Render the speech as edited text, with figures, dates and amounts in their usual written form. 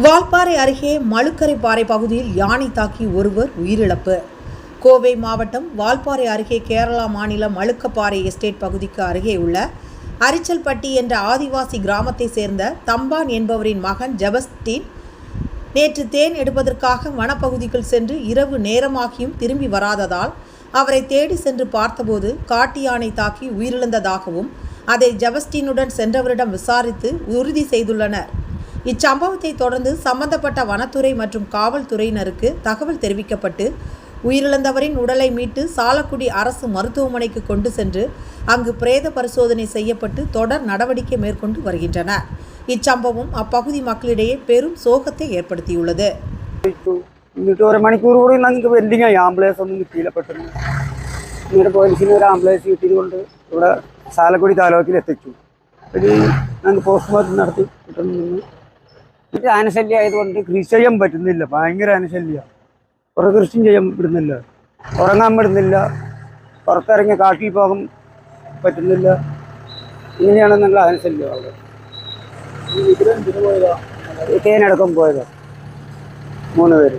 வால்பாறை அருகே மழுக்கரைப்பாறை பகுதியில் யானை தாக்கி ஒருவர் உயிரிழப்பு. கோவை மாவட்டம் வால்பாறை அருகே கேரளா மாநிலம் மழுக்கப்பாறை எஸ்டேட் பகுதிக்கு அருகே உள்ள அரிச்சல்பட்டி என்ற ஆதிவாசி கிராமத்தை சேர்ந்த தம்பான் என்பவரின் மகன் ஜபஸ்டீன் நேற்று தேன் எடுப்பதற்காக வனப்பகுதிக்குள் சென்று இரவு நேரமாகியும் திரும்பி வராததால் அவரை தேடி சென்று பார்த்தபோது காட்டு யானை தாக்கி உயிரிழந்ததாகவும் அதை ஜபஸ்டீனுடன் சென்றவரிடம் விசாரித்து உறுதி செய்துள்ளனர். இச்சம்பவத்தை தொடர்ந்து சம்பந்தப்பட்ட வனத்துறை மற்றும் காவல்துறையினருக்கு தகவல் தெரிவிக்கப்பட்டு உயிரிழந்தவரின் உடலை மீட்டு சாலக்குடி அரசு மருத்துவமனைக்கு கொண்டு சென்று அங்கு பிரேத பரிசோதனை செய்யப்பட்டு தொடர் நடவடிக்கை மேற்கொண்டு வருகின்றனர். இச்சம்பவம் அப்பகுதி மக்களிடையே பெரும் சோகத்தை ஏற்படுத்தியுள்ளது. ഒരു മണിക്കൂർ കൂടി ഞങ്ങൾക്ക് വെൻഡിങ് ആംബുലൻസ് ഒന്നും കിട്ടിയില്ലപ്പെട്ടിരുന്നു. ഇങ്ങനെ പോലീസിന് ഒരു ആംബുലൻസ് കിട്ടിയതുകൊണ്ട് ഇവിടെ സാലക്കുടി താലൂക്കിൽ എത്തിച്ചു. ഒരു ഞങ്ങൾക്ക് പോസ്റ്റ്മോർട്ടം നടത്തി കിട്ടുന്നു. ആനശല്യം ആയതുകൊണ്ട് കൃഷി ചെയ്യാൻ പറ്റുന്നില്ല. ഭയങ്കര ആനശല്യം. കുറേ കൃഷിയും ചെയ്യാൻ പറ്റുന്നില്ല, ഉറങ്ങാൻ പറ്റുന്നില്ല, പുറത്തിറങ്ങി കാട്ടിൽ പോകാൻ പറ്റുന്നില്ല. ഇങ്ങനെയാണ് ഞങ്ങൾ ആനശല്യം. അവിടെ തേനടക്കം പോയതാണ് 3 പേര്.